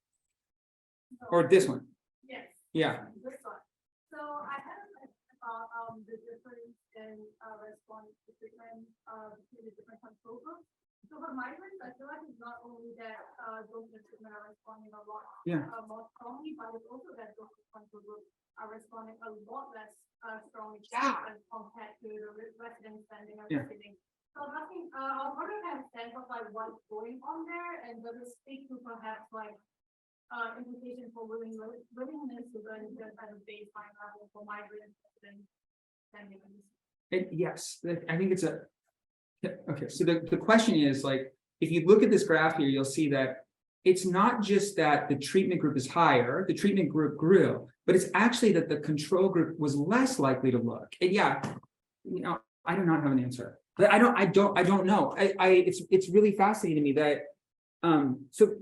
Speaker 2: Or this one.
Speaker 4: Yes.
Speaker 2: Yeah.
Speaker 4: This one. So I had a question about the difference in response to treatment between the different control groups. So for migrants, I feel like it's not only that those in treatment are responding a lot more strongly, but it's also that those control groups are responding a lot less strongly as compared to the residents standing and receiving. So I think I was wondering if I have a sense of like what's going on there, and does it speak to perhaps like implications for willingness to learn just at a baseline level for migrants and standing?
Speaker 2: Yes, I think it's okay. So the question is, like, if you look at this graph here, you'll see that it's not just that the treatment group is higher, the treatment group grew, but it's actually that the control group was less likely to look. And yeah, I do not have an answer, but I don't know. It's really fascinating to me that so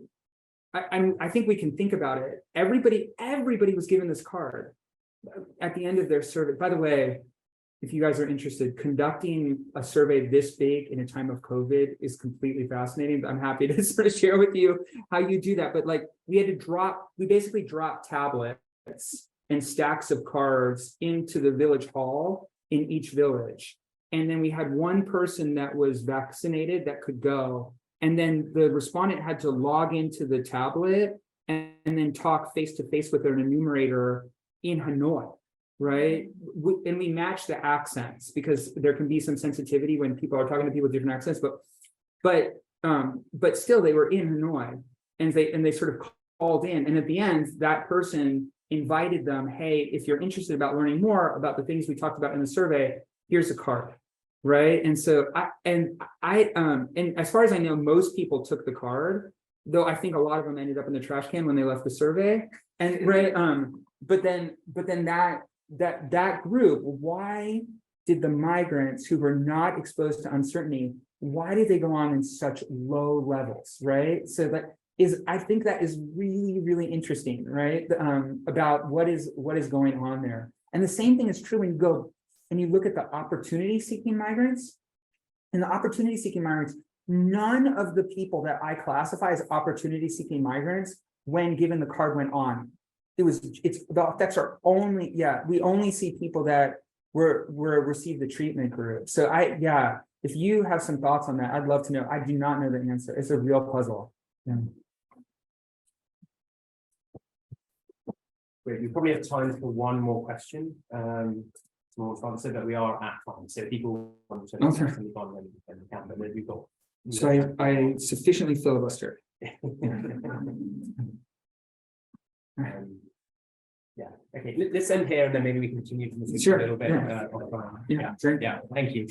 Speaker 2: I think we can think about it. Everybody was given this card at the end of their survey. By the way, if you guys are interested, conducting a survey this big in a time of COVID is completely fascinating. I'm happy to sort of share with you how you do that. But like we basically dropped tablets and stacks of cards into the village hall in each village. And then we had one person that was vaccinated that could go. And then the respondent had to log into the tablet and then talk face to face with an enumerator in Hanoi, right? And we match the accents because there can be some sensitivity when people are talking to people with different accents, but still they were in Hanoi and they sort of called in. And at the end, that person invited them, hey, if you're interested about learning more about the things we talked about in the survey, here's a card, right? And so and as far as I know, most people took the card, though I think a lot of them ended up in the trash can when they left the survey. And right, but then that group, why did the migrants who were not exposed to uncertainty, why did they go on in such low levels, right? So I think that is really, really interesting, right? About what is going on there. And the same thing is true when you go and you look at the opportunity-seeking migrants. And the opportunity-seeking migrants, none of the people that I classify as opportunity-seeking migrants, when given the card, went on. The effects are only, we only see people that were received the treatment group. So if you have some thoughts on that, I'd love to know. I do not know the answer. It's a real puzzle. Yeah.
Speaker 1: Great. We probably have time for one more question. So that we are at time. So if people want to ask something on, then we can. But we've got.
Speaker 2: So I sufficiently filibustered.
Speaker 1: Yeah. Okay. Let's end here, and then maybe we can continue to a little bit.
Speaker 2: Thank you.